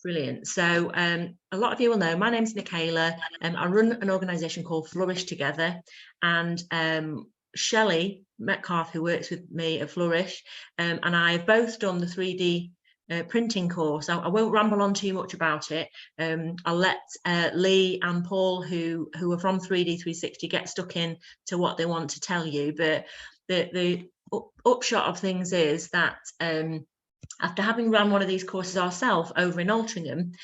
Brilliant. So a lot of you will know, my name's Michaela. I run an organisation called Flourish Together, and Shelley Metcalf, who works with me at Flourish, and I have both done the 3D printing course. I won't ramble on too much about it. I'll let Lee and Paul, who are from 3D360, get stuck in to what they want to tell you. But the upshot of things is that after having run one of these courses ourselves over in Altrincham,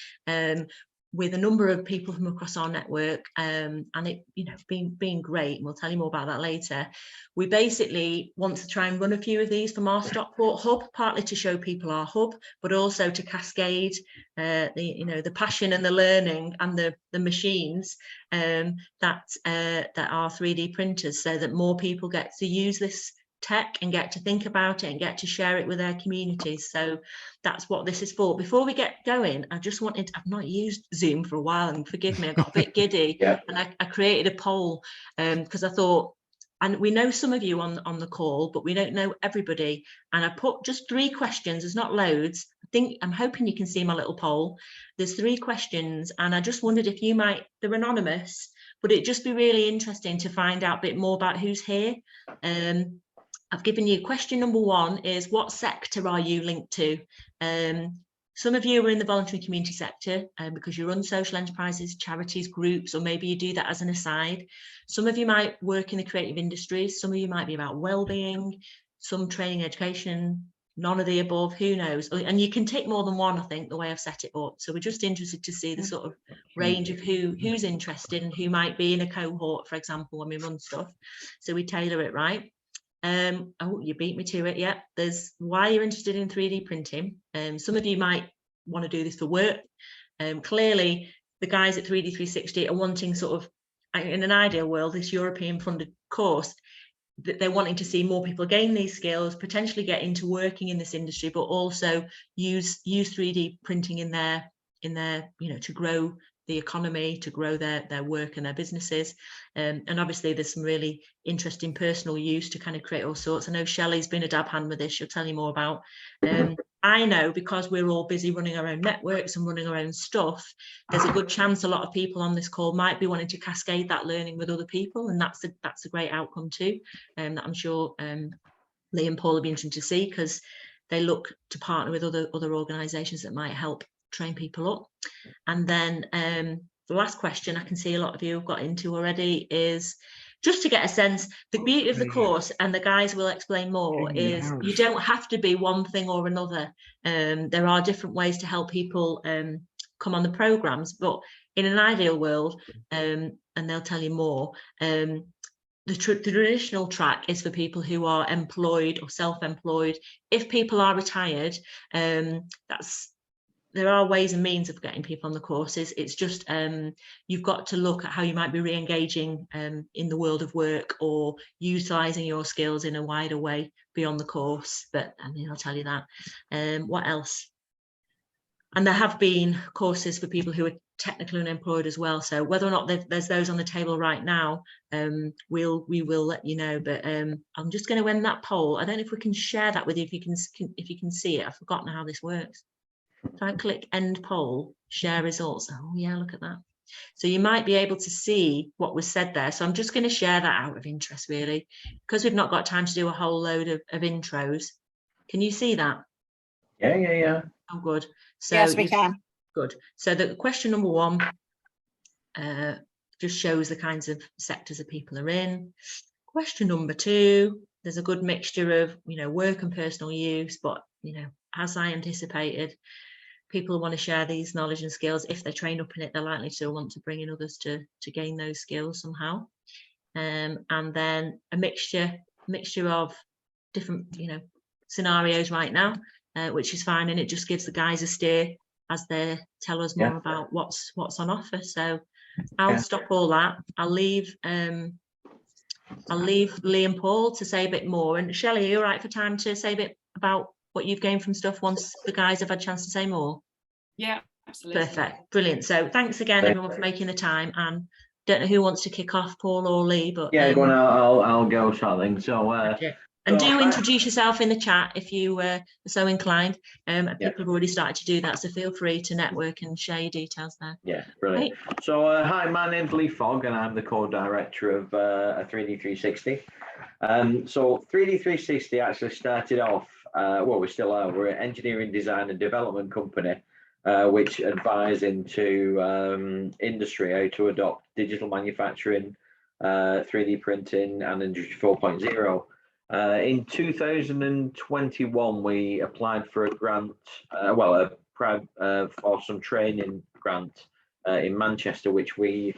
with a number of people from across our network, and it, being great, and we'll tell you more about that later, we basically want to try and run a few of these from our Stockport hub, partly to show people our hub, but also to cascade the passion and the learning and the machines that are 3D printers, so that more people get to use this tech and get to think about it and get to share it with their communities. So that's what this is for. Before we get going, I just wanted, I've not used Zoom for a while, and forgive me, I got a bit giddy. Yeah. And I created a poll because I thought, and we know some of you on the call, but we don't know everybody. And I put just 3 questions, there's not loads. I'm hoping you can see my little poll. There's 3 questions, and I just wondered if you might, they're anonymous, but it'd just be really interesting to find out a bit more about who's here. I've given you question number 1 is, what sector are you linked to? Some of you are in the voluntary community sector because you run social enterprises, charities, groups, or maybe you do that as an aside. Some of you might work in the creative industries. Some of you might be about well-being, some training, education, none of the above, who knows? And you can take more than one, I think, the way I've set it up. So we're just interested to see the sort of range of who's interested and who might be in a cohort, for example, when we run stuff. So we tailor it right. Oh, you beat me to it. Yeah, there's why you're interested in 3D printing. Some of you might want to do this for work. Clearly the guys at 3D360 are wanting sort of, in an ideal world, this European funded course, that they're wanting to see more people gain these skills, potentially get into working in this industry, but also use 3D printing in their to grow the economy, to grow their work and their businesses. And obviously there's some really interesting personal use to kind of create all sorts. I know Shelley's been a dab hand with this, she'll tell you more about. I know, because we're all busy running our own networks and running our own stuff, there's a good chance a lot of people on this call might be wanting to cascade that learning with other people, and that's a great outcome too, that I'm sure Lee and Paul will be interested to see, because they look to partner with other organisations that might help train people up. And then the last question I can see a lot of you have got into already is just to get a sense. The beauty of the course, and the guys will explain more, is you don't have to be one thing or another. There are different ways to help people come on the programs, but in an ideal world, and they'll tell you more, the traditional track is for people who are employed or self-employed. If people are retired, there are ways and means of getting people on the courses. It's just you've got to look at how you might be re-engaging in the world of work, or utilising your skills in a wider way beyond the course. But I'll tell you that. What else? And there have been courses for people who are technically unemployed as well. So whether or not there's those on the table right now, we will let you know. But I'm just going to end that poll. I don't know if we can share that with you, if you can see it. I've forgotten how this works. If I click end poll, share results. Oh yeah, look at that. So you might be able to see what was said there. So I'm just going to share that out of interest, really, because we've not got time to do a whole load of intros. Can you see that? Yeah. Oh, good. So yes, we can. Good. So the question number 1 just shows the kinds of sectors that people are in. Question number 2, there's a good mixture of work and personal use, but as I anticipated, people want to share these knowledge and skills. If they're trained up in it, they're likely to want to bring in others to gain those skills somehow. And then a mixture of different scenarios right now, which is fine, and it just gives the guys a steer as they tell us more about what's on offer. So I'll stop all that. I'll leave Lee and Paul to say a bit more. And Shelley, are you all right for time to say a bit about what you've gained from stuff once the guys have had a chance to say more? Yeah, absolutely. Perfect, brilliant. So thanks again, everyone, for making the time. And don't know who wants to kick off, Paul or Lee, but go on, I'll go, sort of thing. So And So, do introduce yourself in the chat if you are so inclined. People Yeah. have already started to do that, so feel free to network and share your details there. Yeah, brilliant. Right. So, hi, my name's Lee Fogg, and I'm the co-director of a 3D360. So 3D360 actually started off, well, we still are, we're an engineering design and development company, which advise into industry how to adopt digital manufacturing, 3D printing and Industry 4.0. In 2021, we applied for a grant, for some training grant in Manchester, which we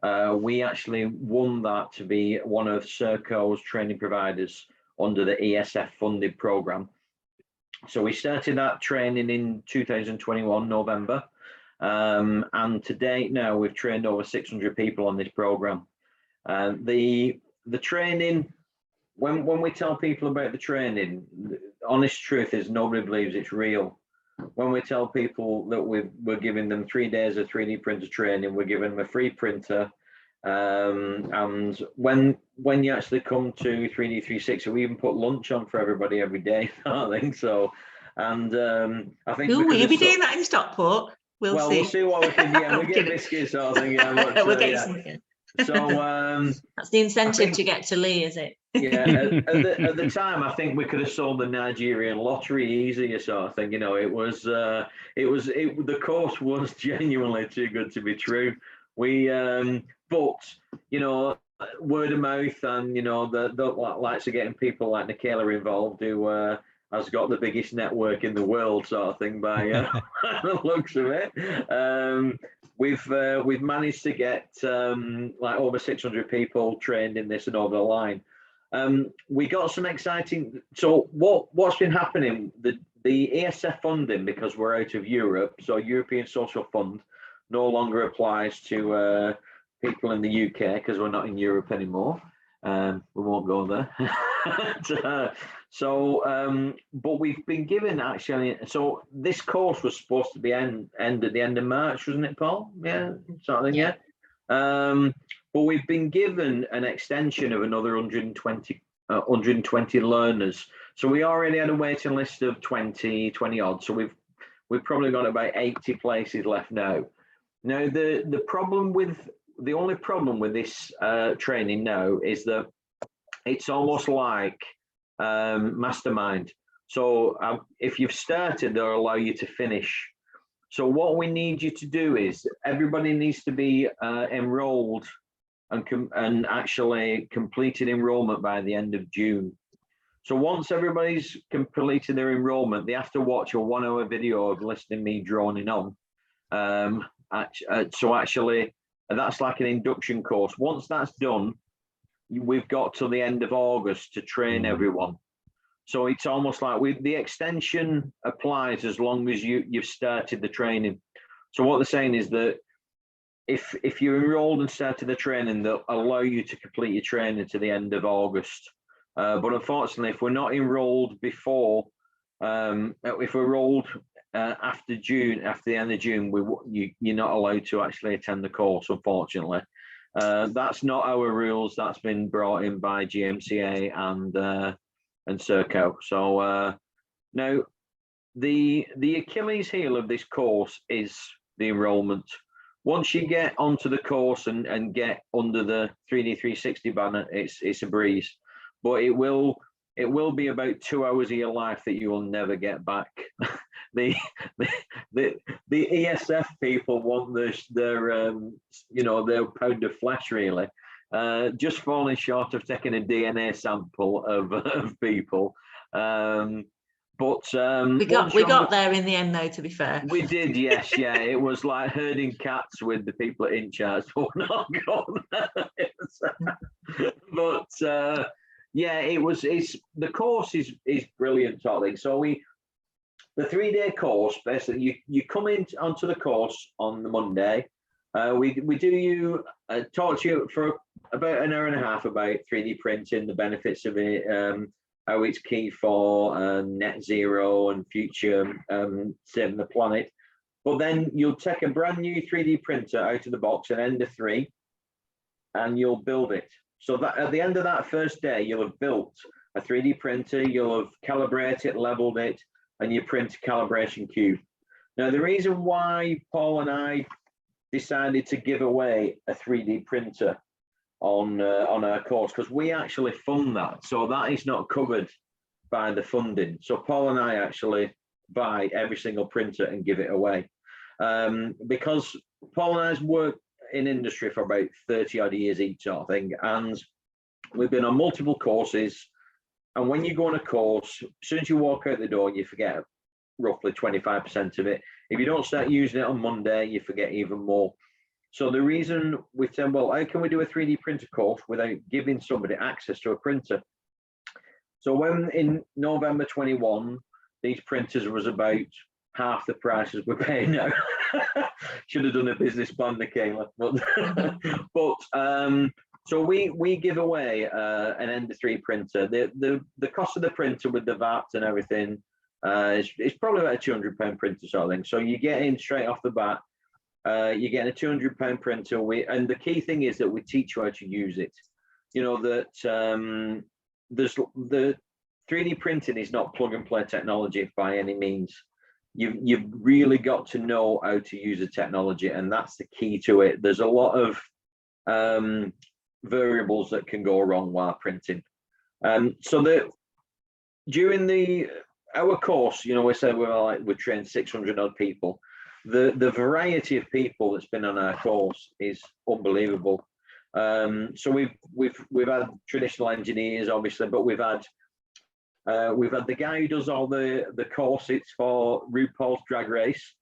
actually won that to be one of Serco's training providers under the ESF funded program. So we started that training in 2021 November, and to date now we've trained over 600 people on this program. The training, when we tell people about the training, the honest truth is nobody believes it's real. When we tell people that we're giving them 3 days of 3D printer training, we're giving them a free printer. And when you actually come to 3D360, we even put lunch on for everybody every day. I think so. And I think will you be doing that in Stockport? We'll see. We'll see what we can get. We'll get biscuits, sort of thing. Yeah, but, we'll get you something. So that's the incentive to get to Lee, is it? Yeah, at the time, I think we could have sold the Nigerian lottery easier, sort of thing. You know, the course was genuinely too good to be true. But you know, word of mouth and the likes of getting people like Nicola involved, who has got the biggest network in the world, sort of thing, by the looks of it. We've managed to get like over 600 people trained in this and over the line. We got some exciting. So what's been happening? The ESF funding, because we're out of Europe, so European Social Fund no longer applies to people in the UK because we're not in Europe anymore. We won't go there. But we've been given actually. So this course was supposed to be end at the end of March, wasn't it, Paul? Yeah, something. Yeah. But we've been given an extension of another 120 learners. So we already had a waiting list of 20 odd. So we've probably got about 80 places left now. Now the only problem with this training now is that it's almost like mastermind. So if you've started, they'll allow you to finish. So what we need you to do is everybody needs to be enrolled and actually completed enrollment by the end of June. So once everybody's completed their enrollment, they have to watch a 1 hour video of listening me droning on. So actually, that's like an induction course. Once that's done, we've got to the end of August to train everyone. So it's almost like the extension applies as long as you've started the training. So what they're saying is that if you're enrolled and started the training, they'll allow you to complete your training to the end of August. But unfortunately, if we're not enrolled before, if we're enrolled after June, after the end of June, you're not allowed to actually attend the course, unfortunately. That's not our rules. That's been brought in by GMCA and Serco. So now the Achilles heel of this course is the enrollment. Once you get onto the course and get under the 3D360 banner, it's a breeze. But it will be about 2 hours of your life that you will never get back. the ESF people want their pound of flesh, really. Just falling short of taking a DNA sample of people. But we got there in the end, though, to be fair. We did, yes, yeah. It was like herding cats with the people at in charge. So we're not going there. But yeah, the course is brilliant, sort of thing. So the 3-day course, basically, you come in onto the course on the Monday. We do talk to you for about an hour and a half about 3D printing, the benefits of it, how it's key for net zero and future saving the planet. But then you'll take a brand new 3D printer out of the box, an Ender 3, and you'll build it. So that at the end of that first day, you'll have built a 3D printer, you'll have calibrated it, leveled it, and you print a calibration cube. Now, the reason why Paul and I decided to give away a 3D printer on our course, because we actually fund that, so that is not covered by the funding. So Paul and I actually buy every single printer and give it away, because Paul and I's worked in industry for about 30 odd years each, sort of thing, and we've been on multiple courses. And when you go on a course, as soon as you walk out the door, you forget roughly 25% of it. If you don't start using it on Monday, you forget even more. So the reason we said, well, how can we do a 3D printer course without giving somebody access to a printer? So when in November 21, these printers was about half the prices we're paying now. Should have done a business plan, Michaela. But so we give away an Ender 3 printer. The cost of the printer with the VAT and everything is probably about a £200 printer sort of thing. So you get in straight off the bat. You're getting a £200 printer. And the key thing is that we teach you how to use it. You know that there's the 3D printing is not plug and play technology by any means. You've really got to know how to use the technology, and that's the key to it. There's a lot of variables that can go wrong while printing. So during our course, you know, we said we trained 600 odd people. The variety of people that's been on our course is unbelievable. So we've had traditional engineers, obviously, but we've had the guy who does all the corsets for RuPaul's Drag Race.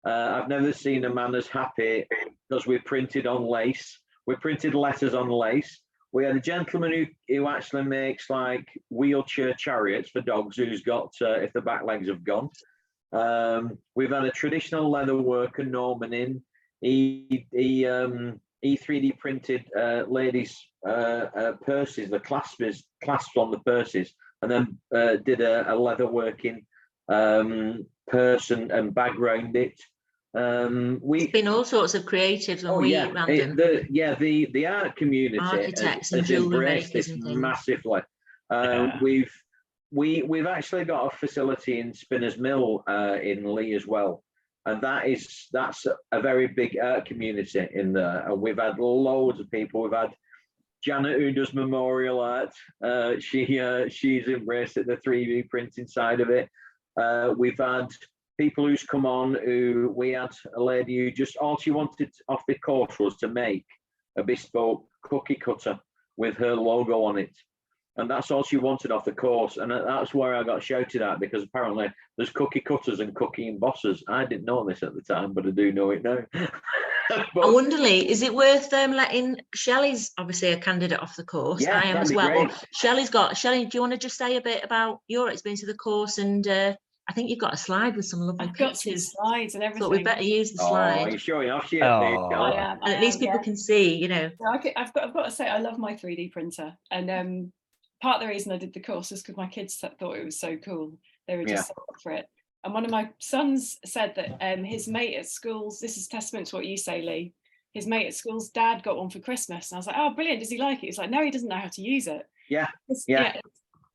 I've never seen a man as happy because we printed on lace. We printed letters on lace. We had a gentleman who actually makes like wheelchair chariots for dogs who's got if the back legs have gone. We've had a traditional leather worker, Norman, in. He 3D printed ladies' purses, the clasps on the purses, and then did a leather working purse and bag round it. It's been all sorts of creatives and random. The art community architects has and jewelry embraced makers this and things. massively. We've actually got a facility in Spinners Mill in Lee as well, and that's a very big art community in there. And we've had loads of people. We've had Janet, who does memorial art. She's embraced the 3D printing side of it. We've had people who's come on who we had a lady who just all she wanted off the course was to make a bespoke cookie cutter with her logo on it. And that's all she wanted off the course. And that's where I got shouted at, because apparently there's cookie cutters and cookie embossers. I didn't know this at the time, but I do know it now. I wonder, Lee, is it worth letting Shelley's obviously a candidate off the course? Yeah, I am as well. Great. Shelley, do you want to just say a bit about your experience of the course? And I think you've got a slide with some lovely pictures. I've got some slides and everything. But we better use the slide. Oh, you're showing off here. And at least people can see, you know. I've got to say, I love my 3D printer. And part of the reason I did the course is because my kids thought it was so cool. They were just so up for it. And one of my sons said that his mate at school's, this is testament to what you say, Lee, his mate at school's dad got one for Christmas. And I was like, oh, brilliant. Does he like it? He's like, no, he doesn't know how to use it. Yeah.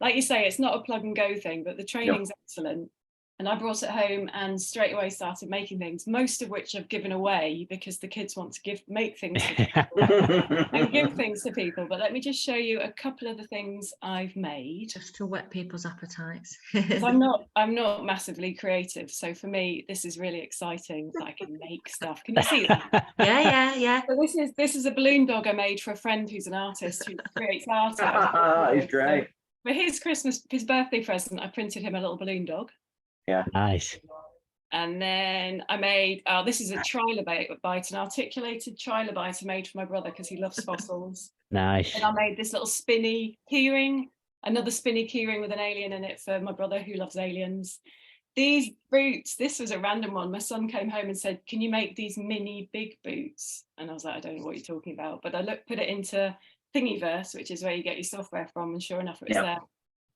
Like you say, it's not a plug and go thing, but the training's excellent. And I brought it home and straight away started making things, most of which I've given away because the kids want to make things to people and give things to people. But let me just show you a couple of the things I've made. Just to whet people's appetites. I'm not massively creative. So for me, this is really exciting that I can make stuff. Can you see that? Yeah. So this is a balloon dog I made for a friend who's an artist who creates art. It's great. So for his birthday present, I printed him a little balloon dog. Yeah, nice. And then I made this is a trilobite, an articulated trilobite I made for my brother because he loves fossils. Nice. And I made this little spinny keyring, another spinny keyring with an alien in it for my brother who loves aliens. These boots, this was a random one. My son came home and said, can you make these mini big boots? And I was like, I don't know what you're talking about, but I put it into Thingiverse, which is where you get your software from, and sure enough it was there.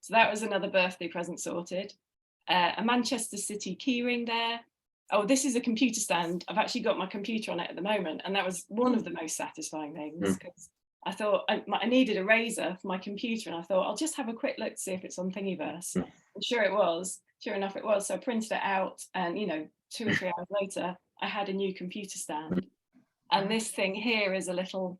So that was another birthday present sorted. A Manchester City keyring there. Oh, this is a computer stand. I've actually got my computer on it at the moment, and that was one of the most satisfying things because I thought I needed a razor for my computer, and I thought I'll just have a quick look to see if it's on Thingiverse. And sure it was. Sure enough, it was. So I printed it out, and 2 or 3 hours later, I had a new computer stand. And this thing here is a little.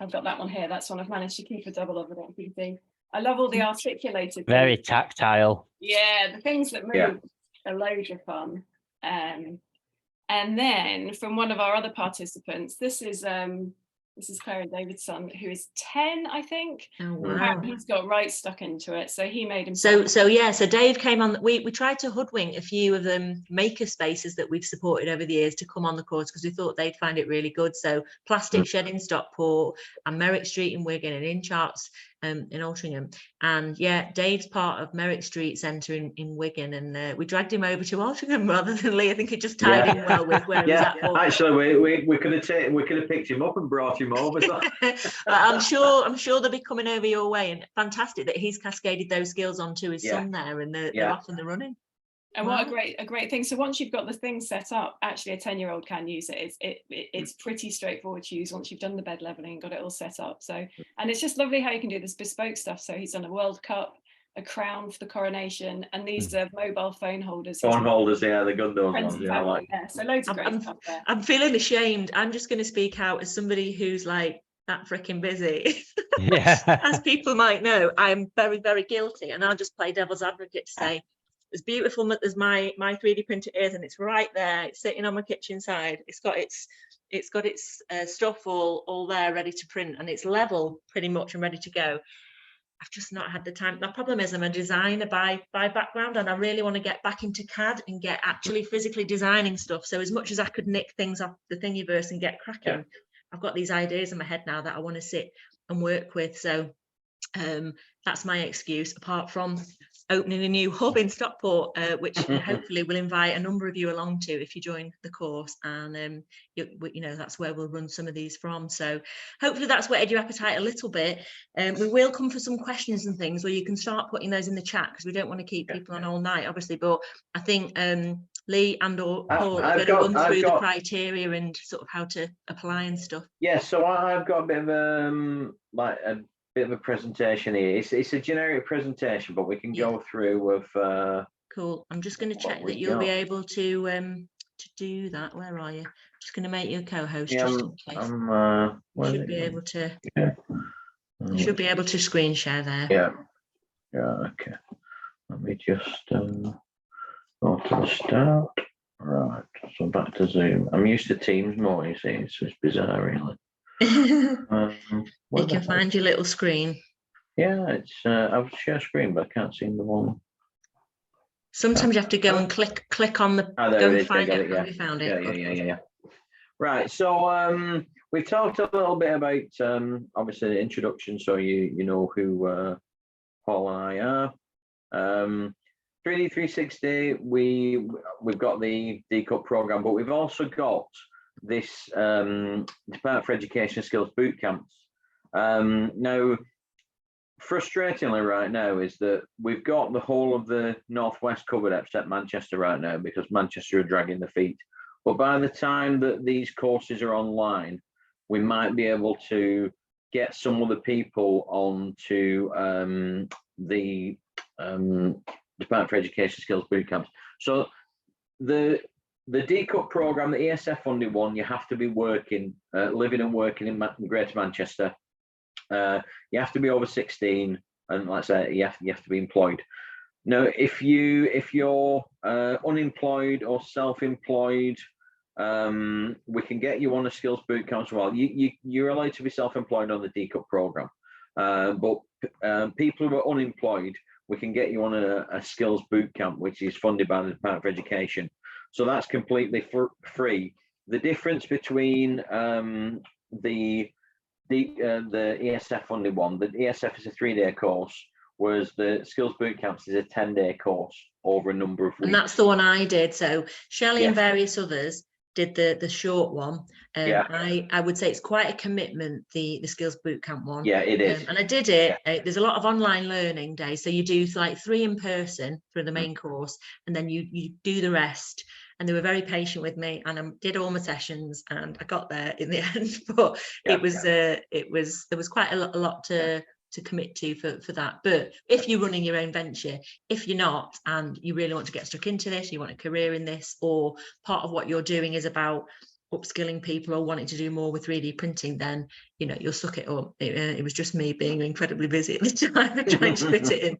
I've got that one here. That's one I've managed to keep a double of it. You see. I love all the articulated. Very things. tactile. Yeah, the things that move are loads of fun. And then from one of our other participants, this is Claire and David's son, who is 10, I think. Oh, wow. He's got right stuck into it, so he made him. So Dave came on. We tried to hoodwink a few of them maker spaces that we've supported over the years to come on the course because we thought they'd find it really good. So Plastic Shed in Stockport and Merrick Street in Wigan and Incharts in Altrincham. And yeah, Dave's part of Merrick Street Centre in Wigan, and we dragged him over to Altrincham rather than Lee. I think it just tied in well with where he was at. Actually, we could have picked him up and brought him over. So. I'm sure they'll be coming over your way, and fantastic that he's cascaded those skills onto his son there, and they're off and they're running. And what a great thing. So once you've got the thing set up, actually a 10-year-old can use it. It's pretty straightforward to use once you've done the bed leveling and got it all set up. So, and it's just lovely how you can do this bespoke stuff. So he's done a World Cup, a crown for the coronation, and these are mobile phone holders. Phone holders, the good ones. Yeah, so loads of great stuff there. I'm feeling ashamed. I'm just going to speak out as somebody who's like that freaking busy. As people might know, I'm very, very guilty, and I'll just play devil's advocate to say, as beautiful as my 3D printer is, and it's right there, it's sitting on my kitchen side, it's got its stuff all there ready to print, and it's level pretty much and ready to go. I've just not had the time. My problem is I'm a designer by background, and I really want to get back into CAD and get actually physically designing stuff. So as much as I could nick things off the Thingiverse and get cracking, I've got these ideas in my head now that I want to sit and work with. So that's my excuse, apart from opening a new hub in Stockport, which hopefully will invite a number of you along to if you join the course, and that's where we'll run some of these from. So hopefully that's whetted your appetite a little bit. We will come for some questions and things where you can start putting those in the chat, because we don't want to keep people on all night, obviously, but I think Lee and or Paul are going to run through the criteria and sort of how to apply and stuff. Yeah, so I've got a bit of a bit of a presentation here. It's a generic presentation, but we can go through with cool. I'm just going to check that you'll be able to do that. Where are you? Just going to make you a co-host just in case. Should be able to. You should be able to screen share there. Yeah. Okay. Let me just go to the start. Right. So back to Zoom. I'm used to Teams more. You see, it's just bizarre, really. You can find your little screen. Yeah, it's I've share screen, but I can't see the one. Sometimes you have to go and click on the go and find it. Have you found it? Yeah. Right. So we've talked a little bit about obviously the introduction, so you know who Paul and I are. 3D 360. We've got the DCUP program, but we've also got this Department for Education Skills boot camps. Now, frustratingly right now is that we've got the whole of the Northwest covered except Manchester right now, because Manchester are dragging their feet. But by the time that these courses are online, we might be able to get some other people onto the Department for Education Skills boot camps. So the DCUP program, the ESF funded one, you have to be working, living and working in Greater Manchester. You have to be over 16, and like I say, you have to be employed. Now, if you're unemployed or self-employed, we can get you on a skills boot camp as well. You're allowed to be self-employed on the DCUP program, but people who are unemployed, we can get you on a skills boot camp, which is funded by the Department for Education. So that's completely free. The difference between the ESF funded one, the ESF is a 3-day course, whereas the skills boot camps is a 10-day course over a number of weeks. And that's the one I did. So Shelley and various others did the short one. I would say it's quite a commitment, the skills bootcamp one. Yeah, it is. And I did it. There's a lot of online learning days, so you do like 3 in person for the main course, and then you do the rest. and they were very patient with me, and I did all my sessions, and I got there in the end. But there was quite a lot to commit to for that. But if you're running your own venture, if you're not, and you really want to get stuck into this, you want a career in this, or part of what you're doing is about upskilling people or wanting to do more with 3D printing, then you'll suck it up. It was just me being incredibly busy at the time and trying to fit it in.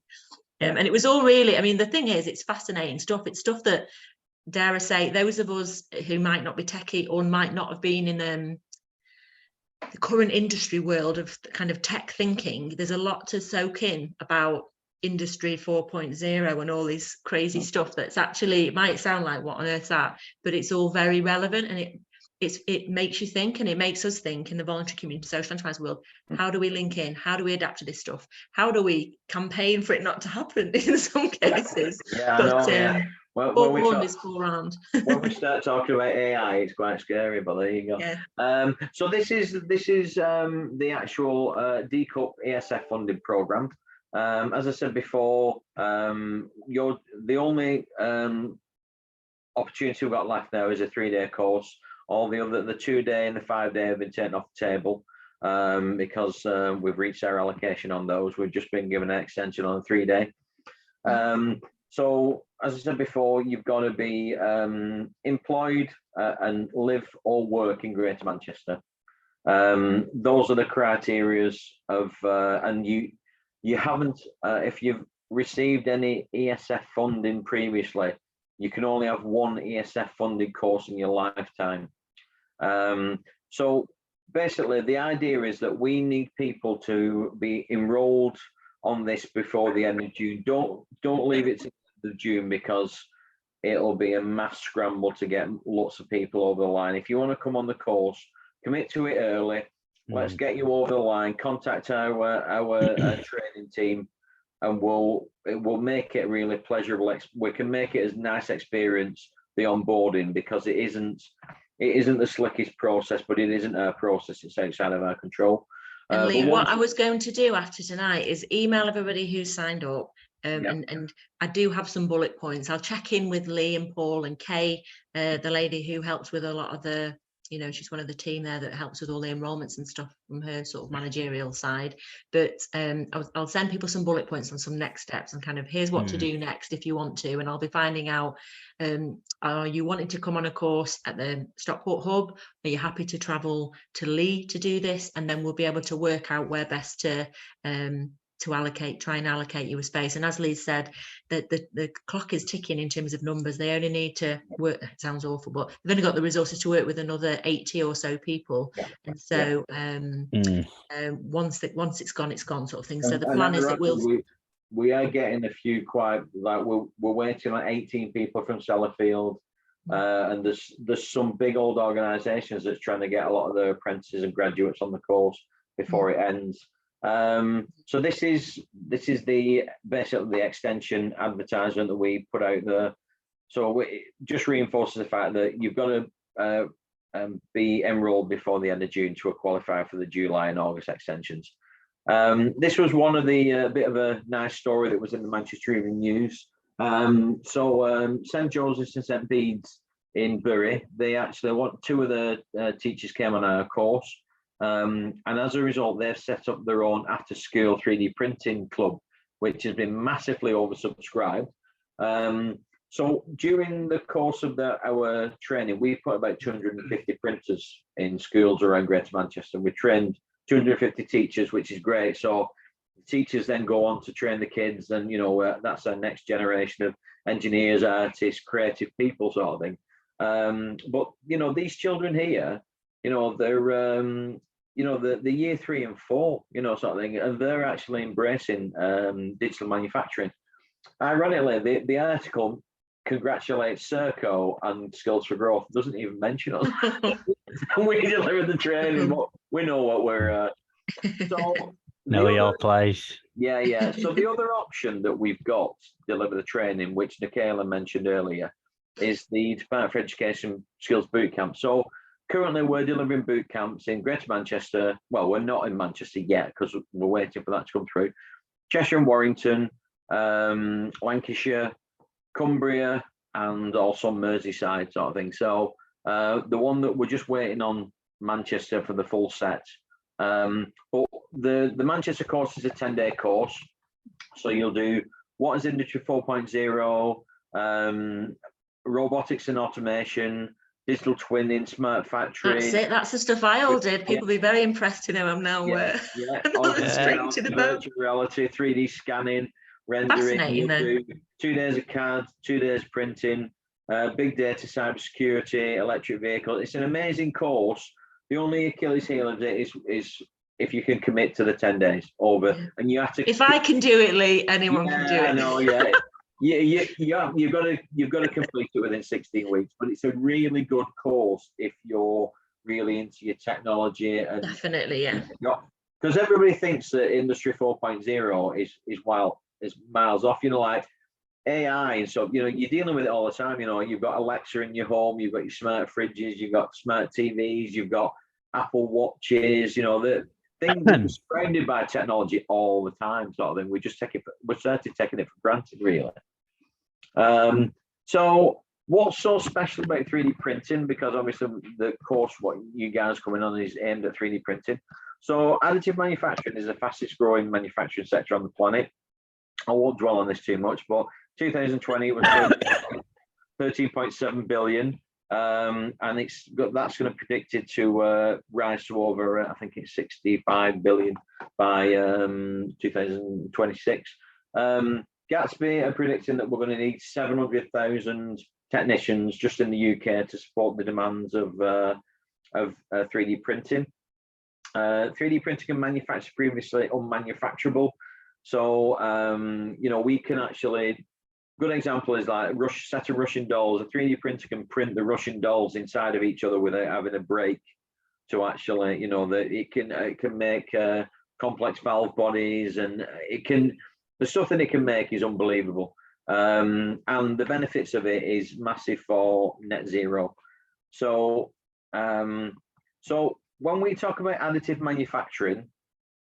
And it was all really, I mean, the thing is, it's fascinating stuff. It's stuff that, dare I say, those of us who might not be techie or might not have been in the current industry world of kind of tech thinking, there's a lot to soak in about industry 4.0 and all this crazy stuff that's actually, it might sound like what on earth's that, but it's all very relevant, and it makes you think, and it makes us think in the voluntary community social enterprise world. How do we link in? How do we adapt to this stuff? How do we campaign for it not to happen in some cases? When we start talking about AI, it's quite scary, but there you go. Yeah. So this is the actual DCUP ESF funding program. As I said before, you're the only opportunity we've got left now is a 3-day course. All the 2-day and the 5-day have been taken off the table because we've reached our allocation on those. We've just been given an extension on the 3-day. So as I said before, you've got to be employed and live or work in Greater Manchester. Those are the criterias of, and you haven't, if you've received any ESF funding previously, you can only have one ESF funded course in your lifetime. So basically the idea is that we need people to be enrolled on this before the end of June. Don't leave it to the end of June, because it'll be a mass scramble to get lots of people over the line. If you want to come on the course, commit to it early. Let's get you over the line. Contact our training team, and we'll make it really pleasurable. We can make it as nice experience, the onboarding, because it isn't the slickest process, but it isn't our process. It's outside of our control. And Lee, what I was going to do after tonight is email everybody who's signed up. And I do have some bullet points. I'll check in with Lee and Paul and Kay, the lady who helps with a lot of the, she's one of the team there that helps with all the enrolments and stuff from her sort of managerial side. But I'll send people some bullet points on some next steps and kind of here's what to do next if you want to. And I'll be finding out, are you wanting to come on a course at the Stockport hub? Are you happy to travel to Lee to do this? And then we'll be able to work out where best to try and allocate you a space. And as Lee said, the clock is ticking in terms of numbers. They only need to work, it sounds awful, but they've only got the resources to work with another 80 or so people. And so once it's gone sort of thing. So the plan is that we are getting a few quite, like we're waiting on 18 people from Sellafield. And there's some big old organisations that's trying to get a lot of their apprentices and graduates on the course before it ends. So this is basically the extension advertisement that we put out there. So it just reinforces the fact that you've got to be enrolled before the end of June to qualify for the July and August extensions. This was one of the bit of a nice story that was in the Manchester Evening News. So St Joseph's and St Bede's in Bury, they actually two of the teachers came on our course. And as a result, they've set up their own after-school 3D printing club, which has been massively oversubscribed. So during the course of our training, we put about 250 printers in schools around Greater Manchester. We trained 250 teachers, which is great. So teachers then go on to train the kids, and that's our next generation of engineers, artists, creative people, sort of thing. But these children here, they're the year 3 and 4, sort of thing, and they're actually embracing digital manufacturing. Ironically, the article congratulates Serco and Skills for Growth, doesn't even mention us. We deliver the training, but we know what we're. So know your place. Yeah. So the other option that we've got to deliver the training, which Nicola mentioned earlier, is the Department for Education Skills Bootcamp. So currently, we're delivering boot camps in Greater Manchester. Well, we're not in Manchester yet because we're waiting for that to come through. Cheshire and Warrington, Lancashire, Cumbria, and also Merseyside sort of thing. So the one that we're just waiting on Manchester for the full set. But the Manchester course is a 10-day course. So you'll do what is Industry 4.0, robotics and automation, digital twinning, smart factory. That's it. That's the stuff I all did. People will be very impressed to know I'm now Virtual reality, 3D scanning, rendering. Fascinating, Do 2 days of CAD, 2 days printing, big data, cybersecurity, electric vehicles. It's an amazing course. The only Achilles heel of it is if you can commit to the 10 days over, and you have to. If I can do it, Lee, anyone can do it. I know, yeah. You've got to complete it within 16 weeks, but it's a really good course if you're really into your technology. And definitely, yeah. Because everybody thinks that Industry 4.0 is miles off. You know, like AI and stuff. You know, you're dealing with it all the time. You know, you've got Alexa in your home, you've got your smart fridges, you've got smart TVs, you've got Apple Watches. You know, the things that are surrounded by technology all the time, sort of thing. We're started taking it for granted, really. So what's so special about 3D printing? Because obviously the course what you guys coming on is aimed at 3D printing. So additive manufacturing is the fastest growing manufacturing sector on the planet. I won't dwell on this too much, but 2020 was 13.7 billion. And that's going to predicted to rise to over, I think it's 65 billion by 2026. Gatsby are predicting that we're going to need 700,000 technicians just in the UK to support the demands of 3D printing. 3D printing can manufacture previously unmanufacturable. So, you know, we can actually, good example is like a set of Russian dolls. A 3D printer can print the Russian dolls inside of each other without having a break to actually, you know, it can make complex valve bodies, and the stuff that it can make is unbelievable. And the benefits of it is massive for net zero. So, so when we talk about additive manufacturing,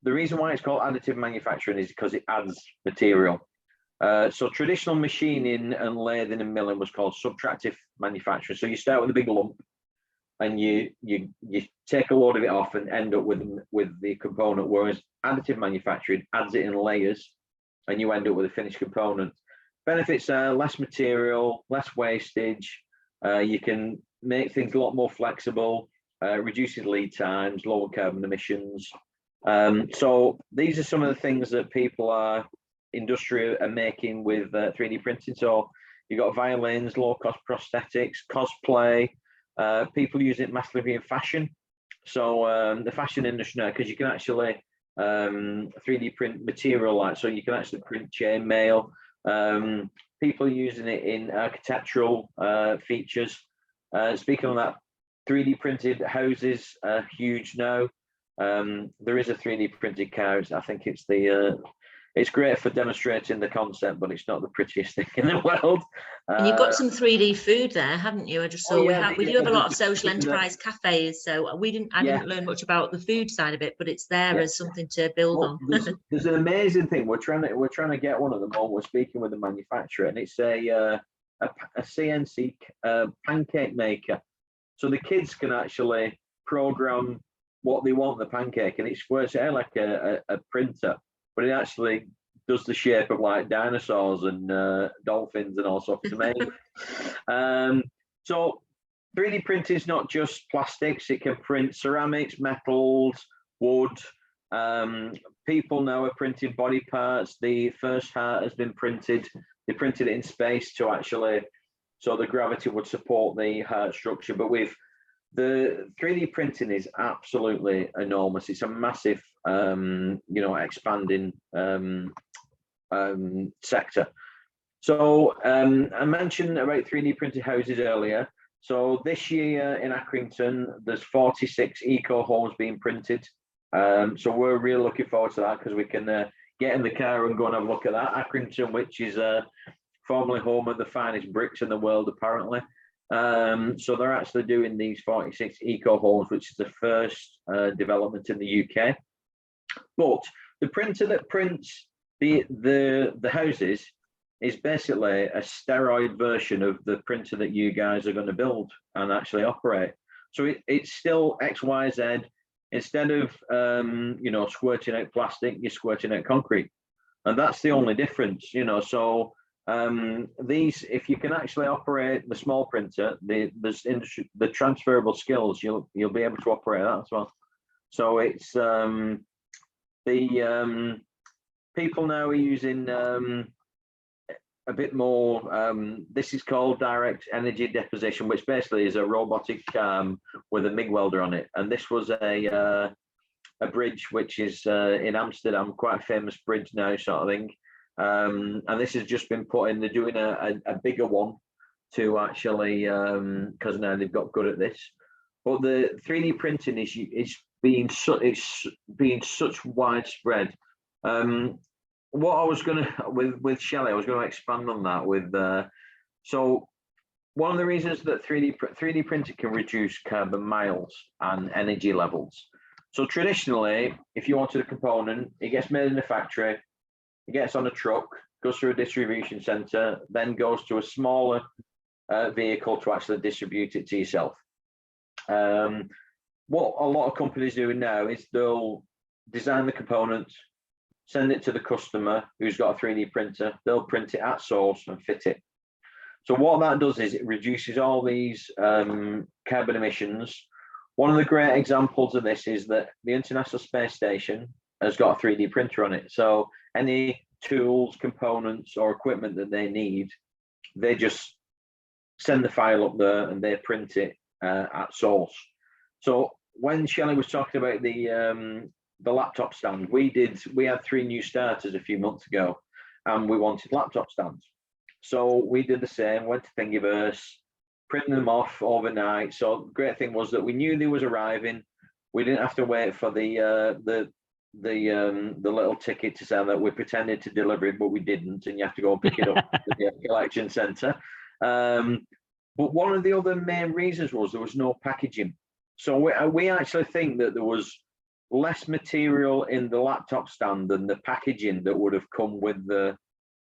the reason why it's called additive manufacturing is because it adds material. So traditional machining and lathing and milling was called subtractive manufacturing. So you start with a big lump, and you take a load of it off and end up with the component. Whereas additive manufacturing adds it in layers, and you end up with a finished component. Benefits are less material, less wastage. You can make things a lot more flexible, reduces lead times, lower carbon emissions. So these are some of the things that industry are making with 3D printing. So you've got violins, low cost prosthetics, cosplay. People use it massively in fashion. So the fashion industry now, because you can actually 3D print material, like, so you can actually print chainmail. People are using it in architectural features. Speaking on that, 3D printed houses are huge now. There is a 3D printed car. I think it's great for demonstrating the concept, but it's not the prettiest thing in the world. And you've got some 3D food there, haven't you? I just saw we do have a lot of social enterprise cafes, so I didn't learn much about the food side of it, but it's there as something to build on. There's an amazing thing. We're trying to get one at the moment. We're speaking with the manufacturer, and it's a CNC pancake maker. So the kids can actually program what they want in the pancake, and it works out like a printer, but it actually does the shape of like dinosaurs and dolphins and all sorts of amazing. So 3D printing is not just plastics. It can print ceramics, metals, wood. People now are printing body parts. The first heart has been printed. They printed it in space to actually, so the gravity would support the heart structure. But with the 3D printing is absolutely enormous. It's a massive, expanding sector. So I mentioned about 3D printed houses earlier. So this year in Accrington, there's 46 eco homes being printed. So we're really looking forward to that, because we can get in the car and go and have a look at that. Accrington, which is formerly home of the finest bricks in the world, apparently. So they're actually doing these 46 eco homes, which is the first development in the UK. But the printer that prints the houses is basically a steroid version of the printer that you guys are going to build and actually operate. So it's still XYZ. Instead of squirting out plastic, you're squirting out concrete, and that's the only difference. So these, if you can actually operate the small printer, the transferable skills, you'll be able to operate that as well. So it's people now are using a bit more. This is called direct energy deposition, which basically is a robotic with a MIG welder on it. And this was a bridge which is in Amsterdam, quite a famous bridge now, sort of thing. And this has just been put in. They're doing a bigger one to actually, because now they've got good at this. But the 3D printing is being such widespread. What I was going to with Shelley, I was going to expand on that with. So one of the reasons that 3D printing can reduce carbon miles and energy levels. So traditionally, if you wanted a component, it gets made in a factory, it gets on a truck, goes through a distribution center, then goes to a smaller vehicle to actually distribute it to yourself. What a lot of companies doing now is they'll design the components, send it to the customer who's got a 3D printer, they'll print it at source and fit it. So what that does is it reduces all these carbon emissions. One of the great examples of this is that the International Space Station has got a 3D printer on it. So any tools, components, or equipment that they need, they just send the file up there and they print it at source. So when Shelley was talking about the laptop stand, we had 3 new starters a few months ago, and we wanted laptop stands. So we did the same, went to Thingiverse, printed them off overnight. So the great thing was that we knew they was arriving. We didn't have to wait for the little ticket to say that we pretended to deliver it, but we didn't, and you have to go and pick it up at the collection centre. But one of the other main reasons was there was no packaging. So we actually think that there was less material in the laptop stand than the packaging that would have come with the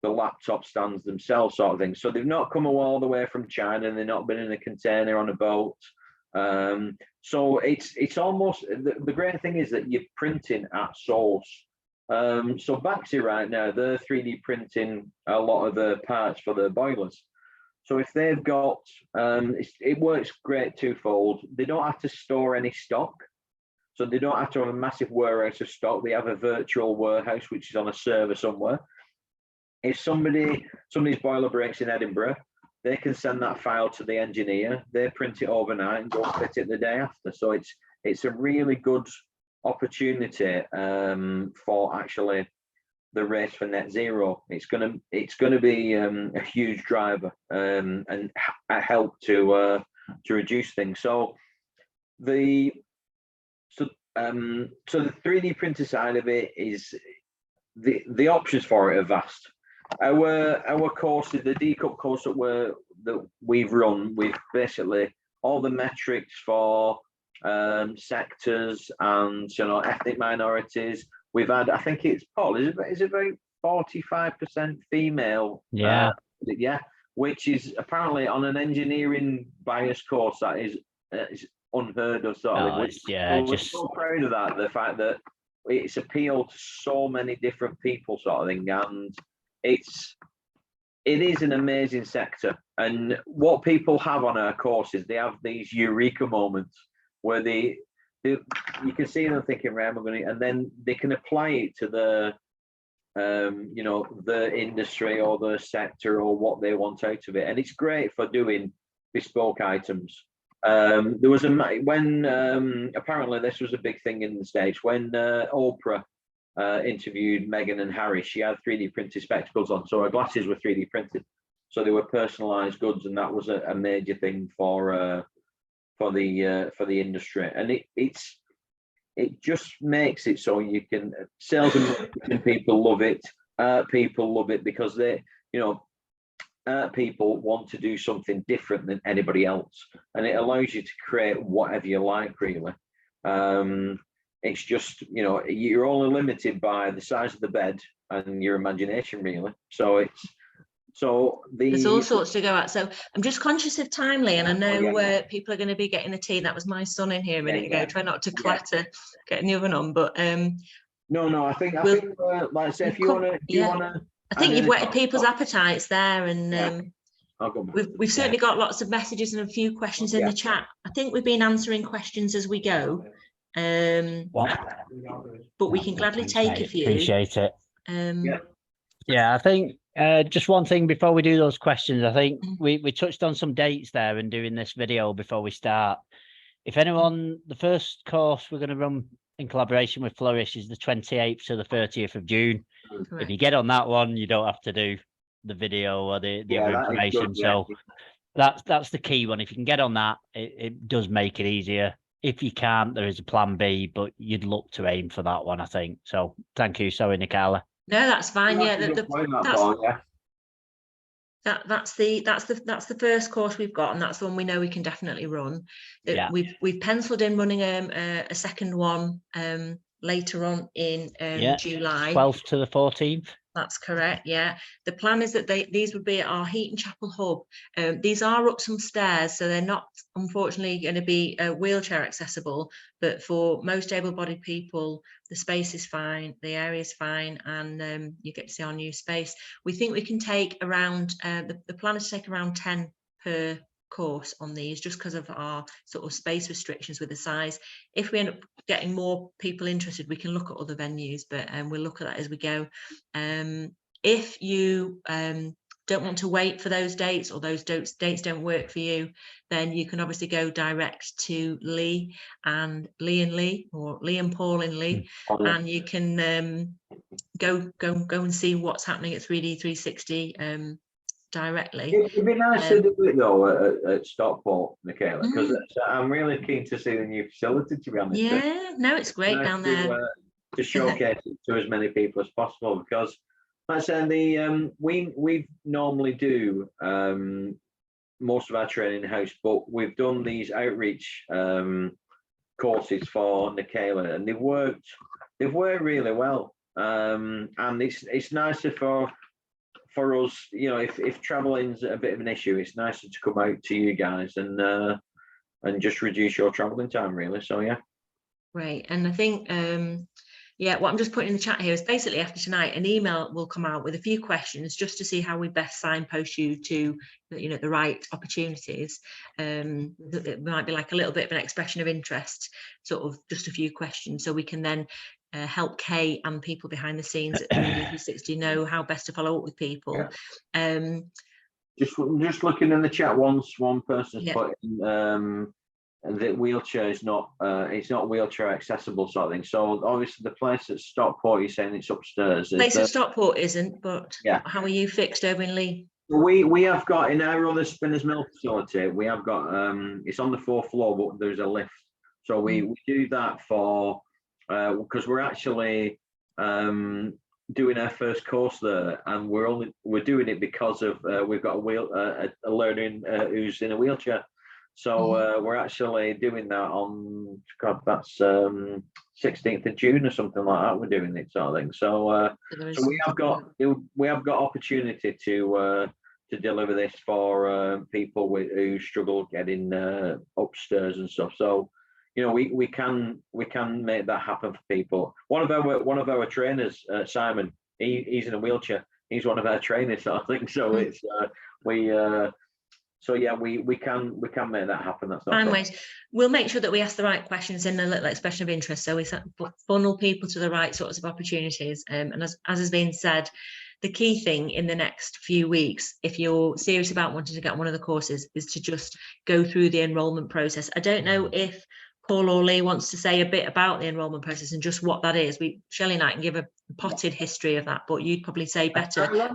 laptop stands themselves, sort of thing. So they've not come all the way from China, and they've not been in a container on a boat. So it's almost, the great thing is that you're printing at source. So Baxi right now, they're 3D printing a lot of the parts for the boilers. So if they've got, it works great twofold. They don't have to store any stock. So they don't have to have a massive warehouse of stock. They have a virtual warehouse, which is on a server somewhere. If somebody's boiler breaks in Edinburgh, they can send that file to the engineer. They print it overnight and go fit it the day after. So it's a really good opportunity for actually the race for net zero. It's gonna be a huge driver and help to reduce things. So the 3D printer side of it is the options for it are vast. Our courses, the DCUP course that we've run, with basically all the metrics for sectors and ethnic minorities. We've had, I think it's Paul, is it about 45% female? Yeah. Which is apparently on an engineering bias course that is unheard of, sort of. We're so proud of that, the fact that it's appealed to so many different people, sort of thing, and it is an amazing sector. And what people have on our courses, they have these eureka moments where you can see them thinking, right, I'm going to, and then they can apply it to the the industry or the sector or what they want out of it, and it's great for doing bespoke items. There was when apparently this was a big thing in the States when Oprah interviewed Meghan and Harry. She had 3D printed spectacles on, so her glasses were 3D printed, so they were personalized goods, and that was a major thing for the industry. And it just makes it so you can, sales and marketing people love it, people love it, because they people want to do something different than anybody else, and it allows you to create whatever you like, really. It's just, you're only limited by the size of the bed and your imagination, really. So So there's all sorts to go at. So I'm just conscious of time, Lee, and I know people are going to be getting the tea. That was my son in here a minute ago. Try not to clatter getting the oven on, but no, I think like I say, if you want to, I think you've whetted people's appetites there, and we've certainly got lots of messages and a few questions in the chat. I think we've been answering questions as we go, but we can gladly take a few. Appreciate it. Yeah, I think just one thing before we do those questions, I think we touched on some dates there and doing this video before we start. If anyone, the first course we're going to run in collaboration with Flourish is the 28th to the 30th of June. Correct. If you get on that one, you don't have to do the video or the other information. So that's the key one. If you can get on that, it does make it easier. If you can't, there is a plan B, but you'd look to aim for that one, I think. So thank you. Sorry, Nicola. No, that's fine. That's the first course we've got, and that's the one we know we can definitely run. We've penciled in running a second one later on in July, 12th to the 14th. That's correct. Yeah, the plan is that these would be at our Heaton Chapel hub. These are up some stairs, so they're not unfortunately going to be wheelchair accessible, but for most able-bodied people the space is fine, the area is fine, and you get to see our new space. We think we can take around the plan is to take around 10 per course on these, just because of our sort of space restrictions with the size. If we end up getting more people interested, we can look at other venues, but we'll look at that as we go. If you don't want to wait for those dates, or those dates don't work for you, then you can obviously go direct to Lee and Paul and Lee, and you can go and see what's happening at 3D 360 directly. It'd be nice to do it though at Stockport, Michaela, because I'm really keen to see the new facility, to be honest. Yeah, no, it's great down there. To showcase it to as many people as possible, because like I said, we normally do most of our training in-house, but we've done these outreach courses for Michaela, and they've worked really well. And it's nicer for us, you know, if traveling's a bit of an issue, it's nicer to come out to you guys and just reduce your travelling time, really. So yeah. Right, and I think what I'm just putting in the chat here is basically after tonight, an email will come out with a few questions just to see how we best signpost you to, you know, the right opportunities. It might be like a little bit of an expression of interest, sort of just a few questions, so we can then help Kay and people behind the scenes at 3D360 know how best to follow up with people. Just looking in the chat, one person's put in that wheelchair is not it's not wheelchair accessible, sort of thing. So obviously the place at Stockport, you're saying it's upstairs. Place at Stockport isn't, but how are you fixed over in Lee? We have got in our other Spinners Mill facility, we have got it's on the 4th floor, but there's a lift. So we do that for because we're actually doing our first course there, and we're doing it because of we've got a learner who's in a wheelchair. So we're actually doing that on that's 16th of June or something like that. We're doing it, sort of thing. So so we have got opportunity to deliver this for people who struggle getting upstairs and stuff. So you know, we can make that happen for people. One of our trainers, Simon, he's in a wheelchair. He's one of our trainers, I think. So it's so yeah, we can make that happen. That's not fine ways. We'll make sure that we ask the right questions in a little expression of interest, so we funnel people to the right sorts of opportunities. And as has been said, the key thing in the next few weeks, if you're serious about wanting to get one of the courses, is to just go through the enrolment process. I don't know if Paul or Lee wants to say a bit about the enrolment process and just what that is. Shelley and I can give a potted history of that, but you'd probably say better. Right.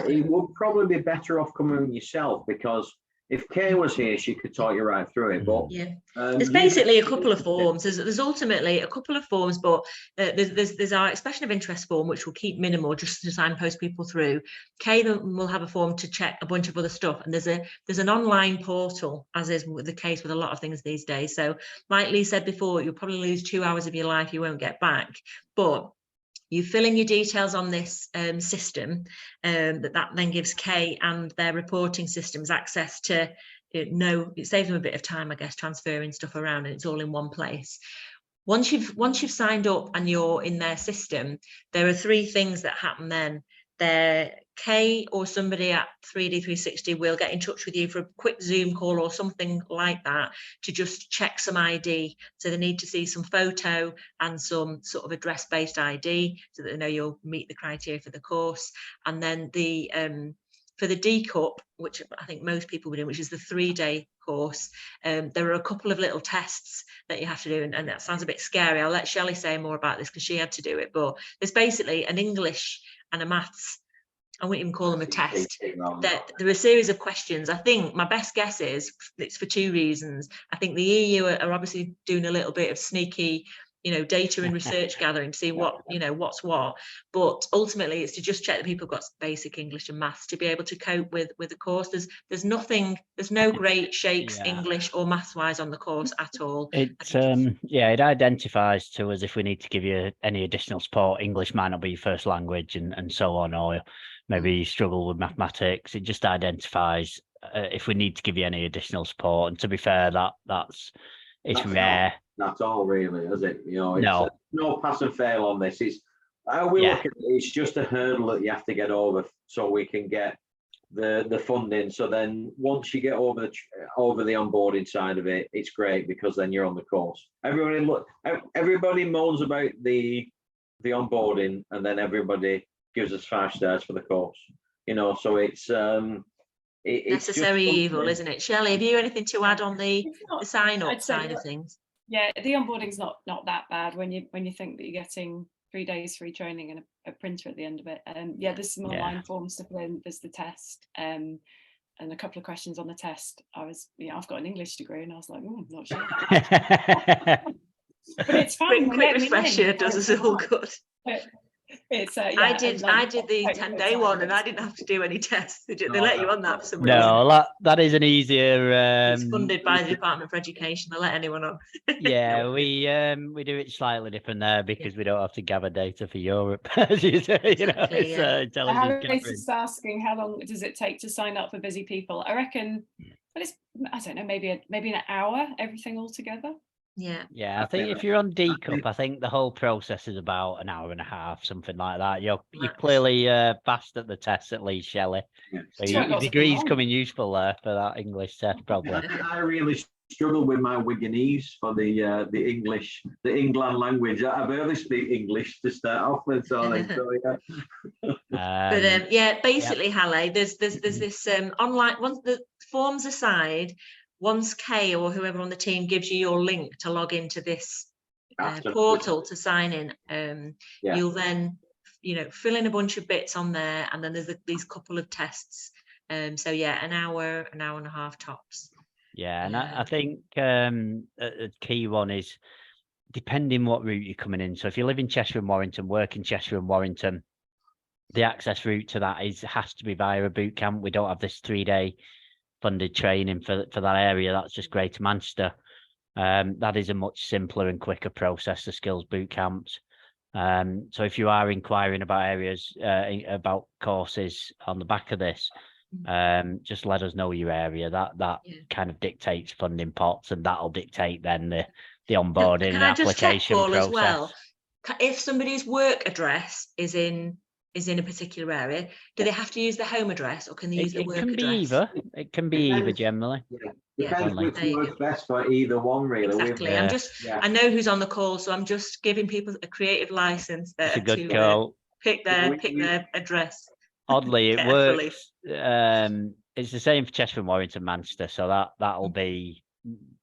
It would probably be better off coming yourself, because if Kay was here, she could talk you right through it. But there's basically a couple of forms. There's ultimately a couple of forms, but there's our expression of interest form, which will keep minimal, just to signpost people through. Kay will have a form to check a bunch of other stuff, and there's an online portal, as is the case with a lot of things these days. So like Lee said before, you'll probably lose 2 hours of your life you won't get back, but You fill in your details on this system, that then gives Kay and their reporting systems access to it saves them a bit of time, I guess, transferring stuff around, and it's all in one place. Once you've signed up and you're in their system, there are 3 things that happen then. Kay or somebody at 3D360 will get in touch with you for a quick Zoom call or something like that to just check some ID. So they need to see some photo and some sort of address-based ID so that they know you'll meet the criteria for the course. And then for the D Cup, which I think most people would do, which is the 3-day course, there are a couple of little tests that you have to do, and that sounds a bit scary. I'll let Shelley say more about this because she had to do it, but there's basically an English and a maths, I wouldn't even call them a test. There are a series of questions. I think my best guess is it's for 2 reasons. I think the EU are obviously doing a little bit of sneaky, data and research gathering to see what, what's what. But ultimately, it's to just check that people have got basic English and maths to be able to cope with the course. There's no great shakes English or maths wise on the course at all. It identifies to us if we need to give you any additional support. English might not be your first language and so on, or maybe you struggle with mathematics. It just identifies if we need to give you any additional support. And to be fair, that's rare. That's all really, is it? It's no pass and fail on this. It's look at it, it's just a hurdle that you have to get over so we can get the funding. So then once you get over the onboarding side of it, it's great because then you're on the course. Everybody moans about the onboarding, and then everybody gives us 5 stars for the course. So it's necessary evil, isn't it? Shelley, have you anything to add on the sign up side of things? Yeah, the onboarding's not that bad when you think that you're getting 3 days free training and a printer at the end of it. There's some online forms to fill in. There's the test, and a couple of questions on the test. I've got an English degree, and I was like, not sure. But it's fine. Quick refresher does us all good. It's I did the 10-day one, and I didn't have to do any tests. They let you on that for some reason. No, that is an easier. It's funded by the Department for Education. They'll let anyone on. We do it slightly different there because we don't have to gather data for Europe, as you say. It's intelligence. Harry's just asking, how long does it take to sign up for busy people? I reckon, but I don't know, maybe an hour, everything all together. I think if you're on D Cup, I think the whole process is about an hour and a half, something like that. You're clearly fast at the test, at least, Shelley. So your degree's coming useful there for that English test, probably. I really struggle with my Wiganese for the England language. I barely speak English to start off with, basically, Halle, there's this online. Once the forms aside, once Kay or whoever on the team gives you your link to log into this portal to sign in, you'll then fill in a bunch of bits on there, and then there's these couple of tests. An hour and a half tops. And I think a key one is depending what route you're coming in. So if you live in Cheshire and Warrington, work in Cheshire and Warrington, the access route to that has to be via a boot camp. We don't have this 3-day funded training for that area. That's just Greater Manchester. That is a much simpler and quicker process, the skills boot camps. So if you are inquiring about areas, about courses on the back of this, just let us know your area. That kind of dictates funding pots, and that'll dictate then the onboarding and application process. As well, if somebody's work address is in a particular area, do they have to use the home address, or can they use the work address? It can be either generally. Depends which works best for either one, really. Exactly. I know who's on the call, so I'm just giving people a creative license there to pick their address. Oddly, it works. It's the same for Cheshire and Warrington, Manchester, so that'll be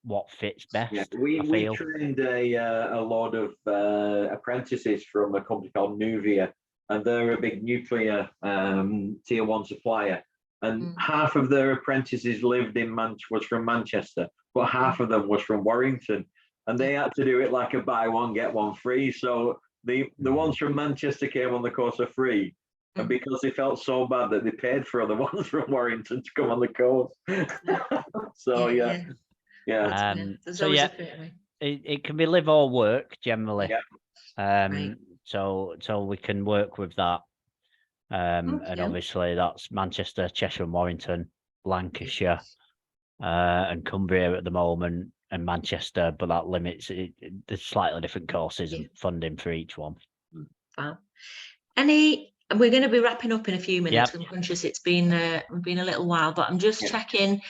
what fits best. We trained a lot of apprentices from a company called Nuvia, and they're a big nuclear tier 1 supplier. And half of their apprentices was from Manchester, but half of them was from Warrington, and they had to do it like a buy one get one free. So the ones from Manchester came on the course for free, and because they felt so bad that they paid for other ones from Warrington to come on the course. It can be live or work generally. so we can work with that. And obviously that's Manchester, Cheshire and Warrington, Lancashire, and Cumbria at the moment, and Manchester, but that limits it. There's slightly different courses and funding for each one. Wow. We're going to be wrapping up in a few minutes. I'm conscious it's been a little while, but I'm just checking.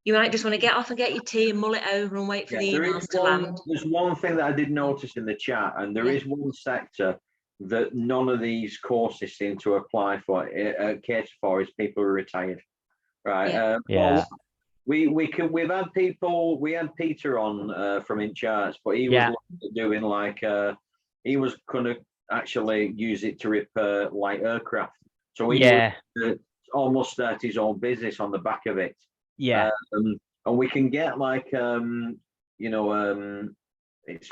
You might just want to get off and get your tea and mull it over and wait for the emails to land. There's one thing that I did notice in the chat, and there is one sector that none of these courses seem to apply for, cater for, is people who are retired. Right. We've had people. We had Peter on from In Charts, but he was doing like he was going to actually use it to repair light aircraft. So he was, almost start his own business on the back of it. And we can get like it's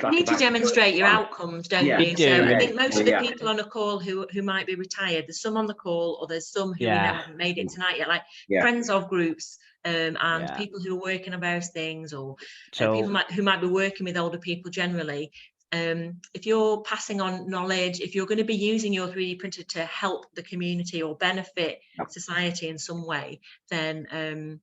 like you need to demonstrate your outcomes, don't you? So I think most of the people on a call who might be retired, there's some on the call, or there's some who we know haven't made it tonight yet, like friends of groups, and people who are working on various things, or people who might be working with older people generally. If you're passing on knowledge, if you're going to be using your 3D printer to help the community or benefit society in some way, then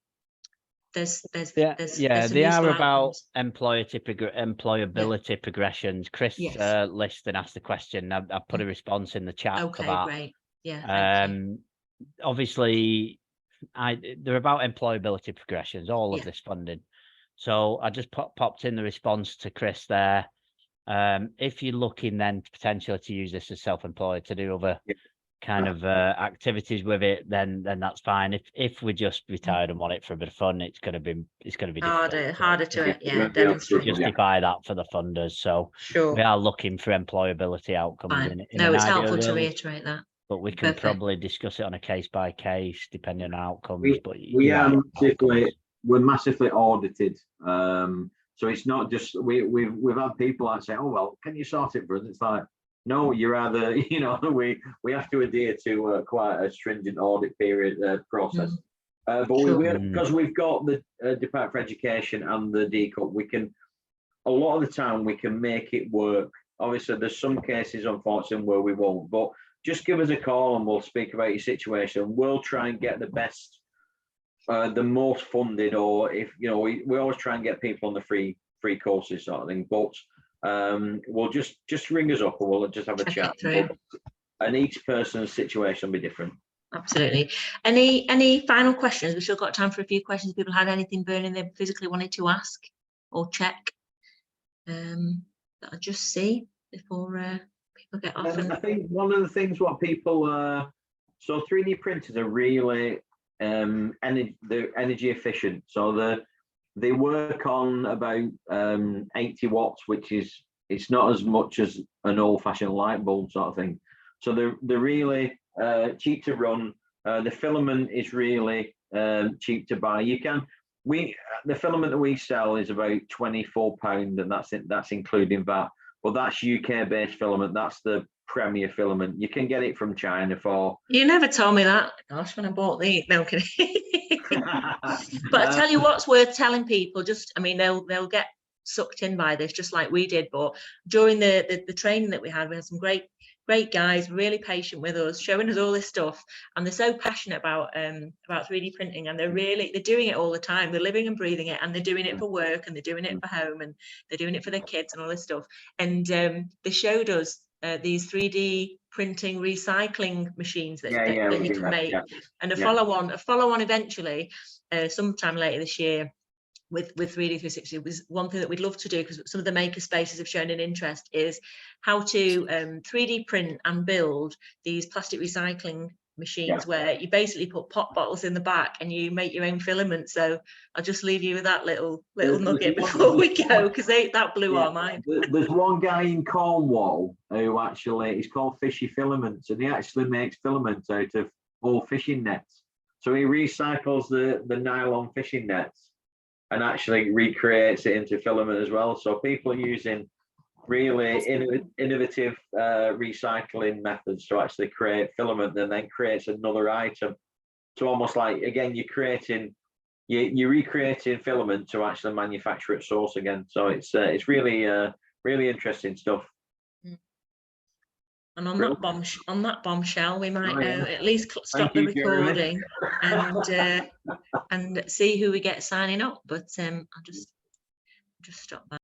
there's they are about employability progressions. Chris listed and asked the question. I put a response in the chat for that. Great. Obviously they're about employability progressions, all of this funding. So I just popped in the response to Chris there. If you're looking then potentially to use this as self-employed to do other kind of activities with it, then that's fine. If we're just retired and want it for a bit of fun, it's going to be harder to demonstrate. Justify that for the funders. So we are looking for employability outcomes. It's helpful to reiterate that. But we can probably discuss it on a case by case depending on outcomes. We're massively audited. So it's not just we've had people that say, "Oh well, can you sort it for us?" It's like, no, you're either we have to adhere to quite a stringent audit period process. But because we've got the Department for Education and the DCUP, we can a lot of the time we can make it work. Obviously, there's some cases, unfortunately, where we won't. But just give us a call and we'll speak about your situation. We'll try and get the best. The most funded, or if we always try and get people on the free courses sort of thing, but we'll just ring us up and we'll just have a chat, and each person's situation will be different. Absolutely. Any final questions? We've still got time for a few questions. People had anything burning they physically wanted to ask or check that I just see before people get off. I think one of the things what people so 3D printers are really they're energy efficient, so they work on about 80 watts, which is it's not as much as an old-fashioned light bulb sort of thing. So they're really cheap to run. The filament is really cheap to buy. The filament that we sell is about £24, and that's including VAT. But that's UK-based filament. That's the premier filament. You can get it from China for. You never told me that. Gosh, when I bought the But I tell you what's worth telling people. They'll get sucked in by this just like we did. But during the training that we had some great guys, really patient with us, showing us all this stuff, and they're so passionate about 3D printing, and they're doing it all the time. They're living and breathing it, and they're doing it for work, and they're doing it for home, and they're doing it for their kids and all this stuff. And they showed us these 3D printing recycling machines that you can make, and a follow-on eventually sometime later this year with 3D 360 was one thing that we'd love to do, because some of the maker spaces have shown an interest, is how to 3D print and build these plastic recycling machines where you basically put pop bottles in the back and you make your own filament. So I'll just leave you with that little nugget before we go, because that blew our mind. There's one guy in Cornwall who actually, he's called Fishy Filaments, and he actually makes filaments out of old fishing nets. So he recycles the nylon fishing nets and actually recreates it into filament as well. So people are using really innovative recycling methods to actually create filament, and then creates another item. So almost like, again, you're recreating filament to actually manufacture at source again. So it's really really interesting stuff. And on that bombshell, we might at least stop Thank the you, Jeremy. recording and see who we get signing up. But I'll just stop that.